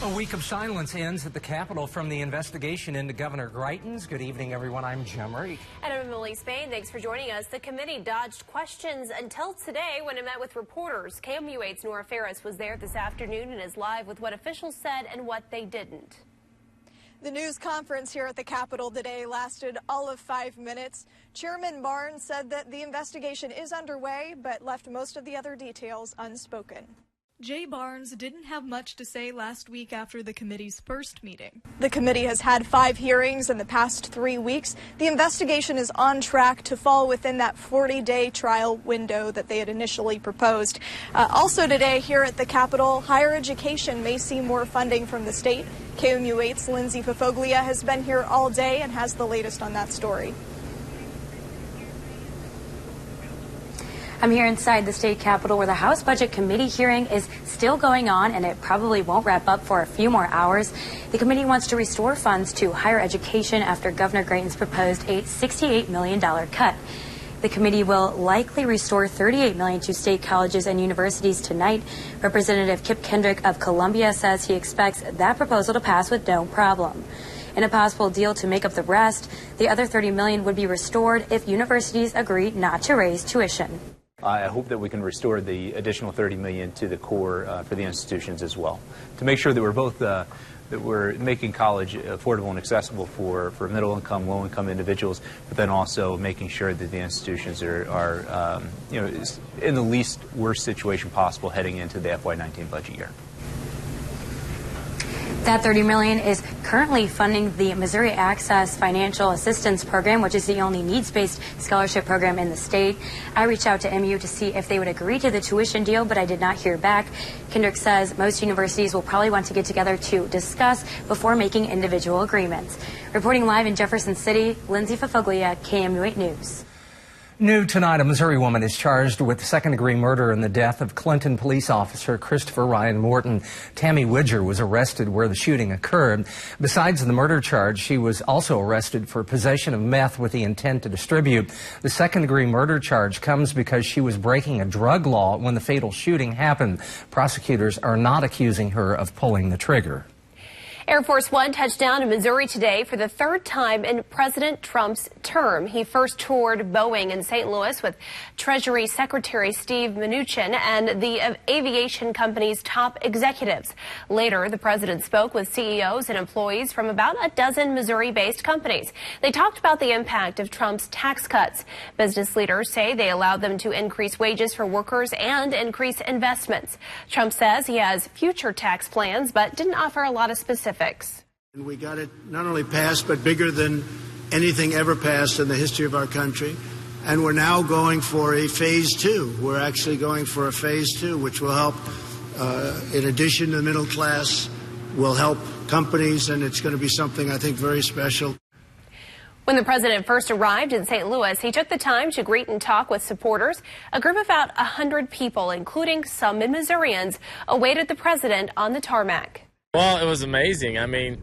A week of silence ends at the Capitol from the investigation into Governor Greitens. Good evening, everyone. I'm Jim Reed. And I'm Emily Spain. Thanks for joining us. The committee dodged questions until today when it met with reporters. KMU8's Nora Ferris was there this afternoon and is live with what officials said and what they didn't. The news conference here at the Capitol today lasted all of 5 minutes. Chairman Barnes said that the investigation is underway, but left most of the other details unspoken. Jay Barnes didn't have much to say last week after the committee's first meeting. The committee has had 5 hearings in the past 3 weeks. The investigation is on track to fall within that 40-day trial window that they had initially proposed. Also today here at the Capitol, higher education may see more funding from the state. KMU8's Lindsay Fafoglia has been here all day and has the latest on that story. I'm here inside the state capitol where the House Budget Committee hearing is still going on, and it probably won't wrap up for a few more hours. The committee wants to restore funds to higher education after Governor Greitens proposed a $68 million cut. The committee will likely restore $38 million to state colleges and universities tonight. Representative Kip Kendrick of Columbia says he expects that proposal to pass with no problem. In a possible deal to make up the rest, the other $30 million would be restored if universities agree not to raise tuition. I hope that we can restore the additional $30 million to the core for the institutions as well, to make sure that we're both that we're making college affordable and accessible for middle-income, low-income individuals, but then also making sure that the institutions are in the least worst situation possible heading into the FY19 budget year. That $30 million is currently funding the Missouri Access Financial Assistance Program, which is the only needs-based scholarship program in the state. I reached out to MU to see if they would agree to the tuition deal, but I did not hear back. Kendrick says most universities will probably want to get together to discuss before making individual agreements. Reporting live in Jefferson City, Lindsay Fafoglia, KMU8 News. New tonight, a Missouri woman is charged with second-degree murder in the death of Clinton police officer Christopher Ryan Morton. Tammy Widger was arrested where the shooting occurred. Besides the murder charge, she was also arrested for possession of meth with the intent to distribute. The second-degree murder charge comes because she was breaking a drug law when the fatal shooting happened. Prosecutors are not accusing her of pulling the trigger. Air Force One touched down in Missouri today for the 3rd time in President Trump's term. He first toured Boeing in St. Louis with Treasury Secretary Steve Mnuchin and the aviation company's top executives. Later, the president spoke with CEOs and employees from about a dozen Missouri-based companies. They talked about the impact of Trump's tax cuts. Business leaders say they allowed them to increase wages for workers and increase investments. Trump says he has future tax plans, but didn't offer a lot of specifics. We got it not only passed, but bigger than anything ever passed in the history of our country. And we're now going for a phase 2. We're actually going for a phase 2, which will help, in addition to the middle class, will help companies, and it's going to be something I think very special. When the president first arrived in St. Louis, he took the time to greet and talk with supporters. A group of about 100 people, including some Mid-Missourians, awaited the president on the tarmac. Well, it was amazing. I mean,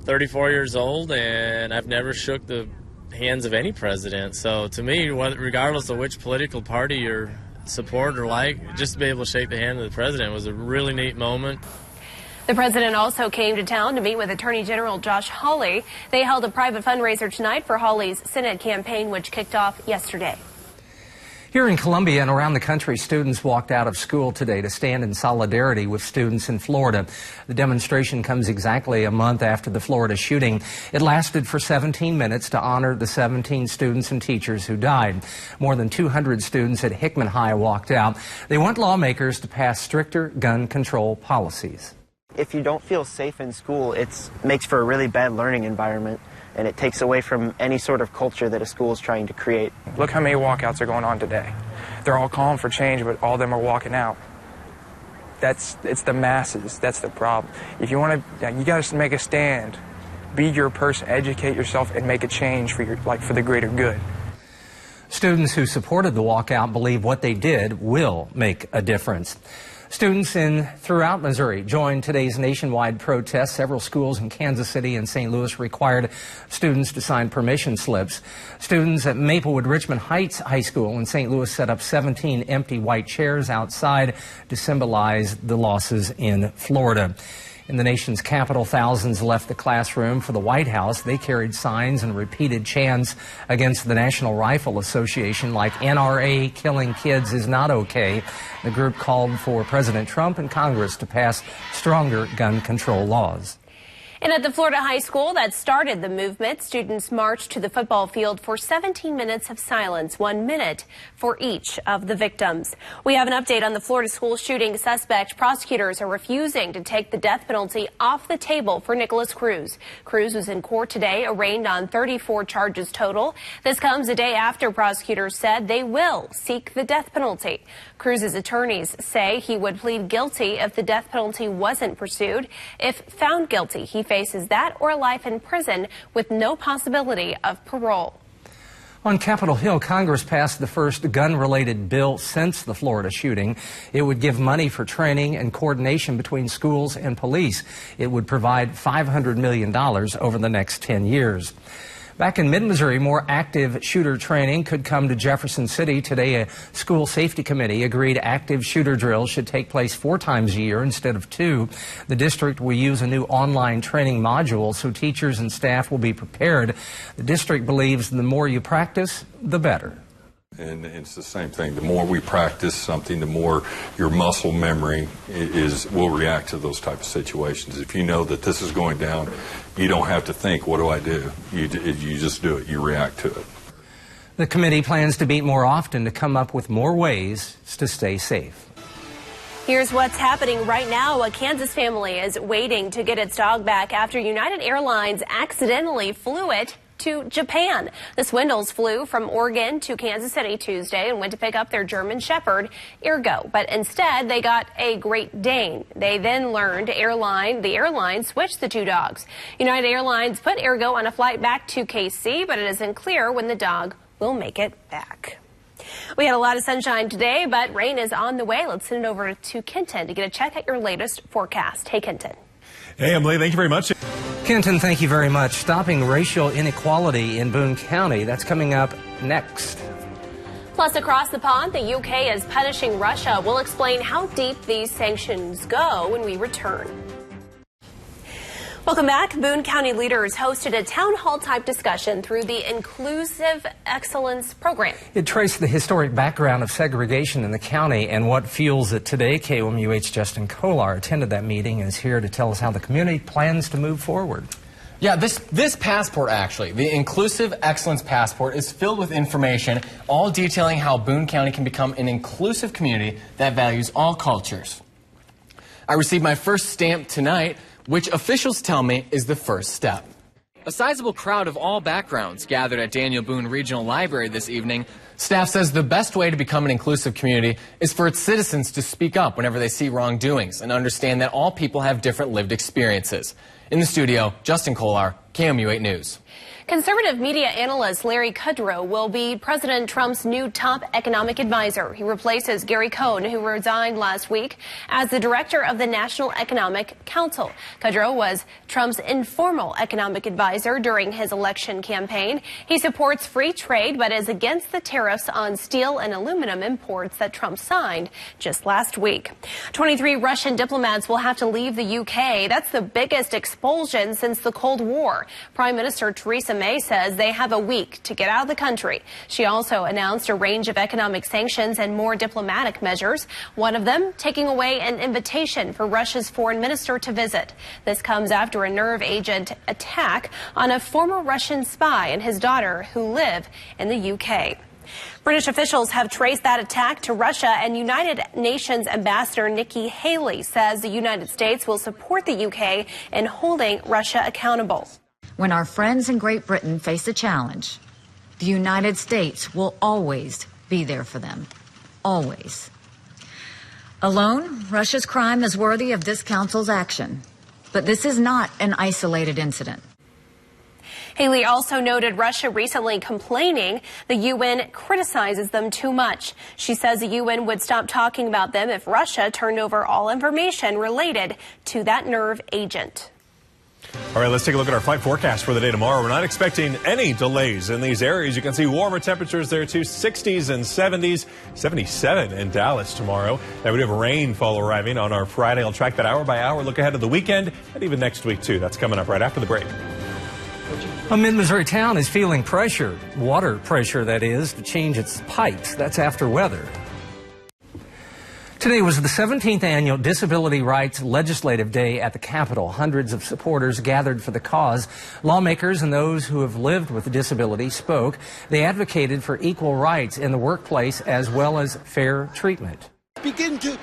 34 years old, and I've never shook the hands of any president. So to me, regardless of which political party you support or like, just to be able to shake the hand of the president was a really neat moment. The president also came to town to meet with Attorney General Josh Hawley. They held a private fundraiser tonight for Hawley's Senate campaign, which kicked off yesterday. Here in Columbia and around the country, students walked out of school today to stand in solidarity with students in Florida. The demonstration comes exactly a month after the Florida shooting. It lasted for 17 minutes to honor the 17 students and teachers who died. More than 200 students at Hickman High walked out. They want lawmakers to pass stricter gun control policies. If you don't feel safe in school, it makes for a really bad learning environment, and it takes away from any sort of culture that a school is trying to create. Look how many walkouts are going on today. They're all calling for change, but all of them are walking out. It's the masses. That's the problem. If you want to, you got to make a stand. Be your person, educate yourself, and make a change for for the greater good. Students who supported the walkout believe what they did will make a difference. Students throughout Missouri joined today's nationwide protest. Several schools in Kansas City and St. Louis required students to sign permission slips. Students at Maplewood Richmond Heights High School in St. Louis set up 17 empty white chairs outside to symbolize the losses in Florida. In the nation's capital, thousands left the classroom for the White House. They carried signs and repeated chants against the National Rifle Association like NRA killing kids is not okay. The group called for President Trump and Congress to pass stronger gun control laws. And at the Florida high school that started the movement, students marched to the football field for 17 minutes of silence, 1 minute for each of the victims. We have an update on the Florida school shooting suspect. Prosecutors are refusing to take the death penalty off the table for Nicholas Cruz. Cruz was in court today, arraigned on 34 charges total. This comes a day after prosecutors said they will seek the death penalty. Cruz's attorneys say he would plead guilty if the death penalty wasn't pursued. If found guilty, he faces that or life in prison with no possibility of parole. On Capitol Hill, Congress passed the first gun-related bill since the Florida shooting. It would give money for training and coordination between schools and police. It would provide $500 million over the next 10 years. Back in mid-Missouri, more active shooter training could come to Jefferson City. Today, a school safety committee agreed active shooter drills should take place 4 times a year instead of 2. The district will use a new online training module so teachers and staff will be prepared. The district believes the more you practice, the better. And it's the same thing. The more we practice something, the more your muscle memory will react to those type of situations. If you know that this is going down, you don't have to think, what do I do? You just do it. You react to it. The committee plans to meet more often to come up with more ways to stay safe. Here's what's happening right now. A Kansas family is waiting to get its dog back after United Airlines accidentally flew it to Japan. The Swindles flew from Oregon to Kansas City Tuesday and went to pick up their German Shepherd, Ergo. But instead, they got a Great Dane. They then learned the airline switched the 2 dogs. United Airlines put Ergo on a flight back to KC, but it isn't clear when the dog will make it back. We had a lot of sunshine today, but rain is on the way. Let's send it over to Kenton to get a check at your latest forecast. Hey, Kenton. Hey, Emily, thank you very much. Kenton, thank you very much. Stopping racial inequality in Boone County. That's coming up next. Plus, across the pond, the UK is punishing Russia. We'll explain how deep these sanctions go when we return. Welcome back. Boone County leaders hosted a town hall type discussion through the Inclusive Excellence Program. It traced the historic background of segregation in the county and what fuels it today. KOMUH Justin Kolar attended that meeting and is here to tell us how the community plans to move forward. Yeah, this passport, actually, the Inclusive Excellence Passport, is filled with information, all detailing how Boone County can become an inclusive community that values all cultures. I received my first stamp tonight, which officials tell me is the first step. A sizable crowd of all backgrounds gathered at Daniel Boone Regional Library this evening. Staff says the best way to become an inclusive community is for its citizens to speak up whenever they see wrongdoings and understand that all people have different lived experiences. In the studio, Justin Kolar, KOMU8 News. Conservative media analyst Larry Kudrow will be President Trump's new top economic advisor. He replaces Gary Cohn, who resigned last week as the director of the National Economic Council. Kudrow was Trump's informal economic advisor during his election campaign. He supports free trade, but is against the tariffs on steel and aluminum imports that Trump signed just last week. 23 Russian diplomats will have to leave the UK. That's the biggest expulsion since the Cold War. Prime Minister Theresa May says they have a week to get out of the country. She also announced a range of economic sanctions and more diplomatic measures, one of them taking away an invitation for Russia's foreign minister to visit. This comes after a nerve agent attack on a former Russian spy and his daughter who live in the UK. British officials have traced that attack to Russia, and United Nations Ambassador Nikki Haley says the United States will support the UK in holding Russia accountable. When our friends in Great Britain face a challenge, the United States will always be there for them. Always. Alone, Russia's crime is worthy of this council's action. But this is not an isolated incident. Haley also noted Russia recently complaining the UN criticizes them too much. She says the UN would stop talking about them if Russia turned over all information related to that nerve agent. All right, let's take a look at our flight forecast for the day tomorrow. We're not expecting any delays in these areas. You can see warmer temperatures there too, 60s and 70s, 77 in Dallas tomorrow. Now we do have rainfall arriving on our Friday. I'll track that hour by hour, look ahead to the weekend and even next week too. That's coming up right after the break. A mid-Missouri town is feeling pressure, water pressure that is, to change its pipes. That's after weather. Today was the 17th annual Disability Rights Legislative Day at the Capitol. Hundreds of supporters gathered for the cause. Lawmakers and those who have lived with a disability spoke. They advocated for equal rights in the workplace as well as fair treatment. Begin to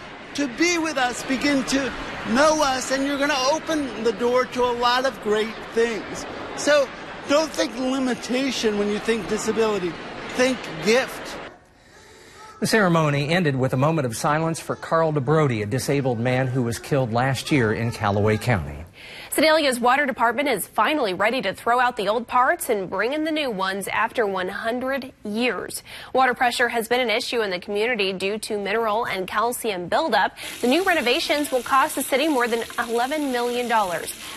be with us, begin to know us, and you're going to open the door to a lot of great things. So don't think limitation when you think disability. Think gift. The ceremony ended with a moment of silence for Carl DeBrody, a disabled man who was killed last year in Callaway County. Sedalia's water department is finally ready to throw out the old parts and bring in the new ones after 100 years. Water pressure has been an issue in the community due to mineral and calcium buildup. The new renovations will cost the city more than $11 million.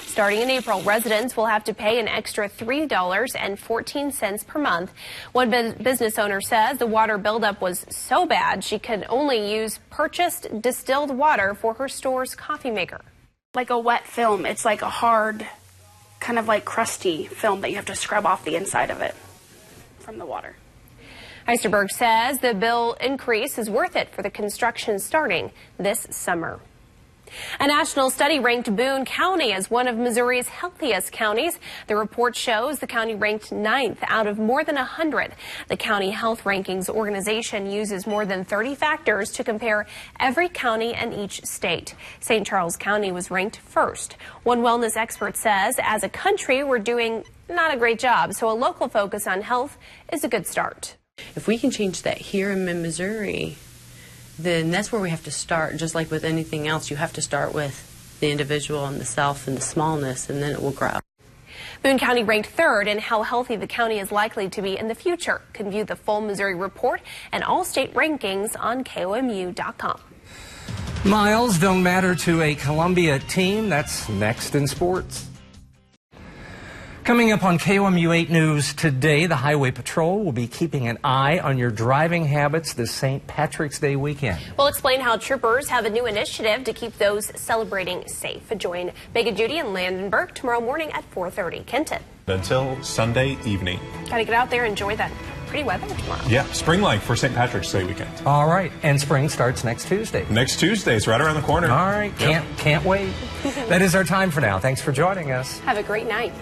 Starting in April, residents will have to pay an extra $3.14 per month. One business owner says the water buildup was so bad she could only use purchased distilled water for her store's coffee maker. Like a wet film. It's like a hard, kind of like crusty film that you have to scrub off the inside of it from the water. Heisterberg says the bill increase is worth it for the construction starting this summer. A national study ranked Boone County as one of Missouri's healthiest counties. The report shows the county ranked 9th out of more than 100. The County Health Rankings organization uses more than 30 factors to compare every county and each state. St. Charles County was ranked first. One wellness expert says, as a country, we're doing not a great job, so a local focus on health is a good start. If we can change that here in Missouri, then that's where we have to start. Just like with anything else, you have to start with the individual and the self and the smallness, and then it will grow. Boone County ranked 3rd in how healthy the county is likely to be in the future. You can view the full Missouri report and all state rankings on KOMU.com. Miles don't matter to a Columbia team. That's next in sports. Coming up on KOMU 8 News today, the Highway Patrol will be keeping an eye on your driving habits this St. Patrick's Day weekend. We'll explain how troopers have a new initiative to keep those celebrating safe. Join Megan Judy and Landon Burke tomorrow morning at 4:30. Kenton. Until Sunday evening. Got to get out there and enjoy that pretty weather tomorrow. Yeah, spring-like for St. Patrick's Day weekend. All right, and spring starts next Tuesday. Next Tuesday, it's right around the corner. All right, can't wait. That is our time for now. Thanks for joining us. Have a great night.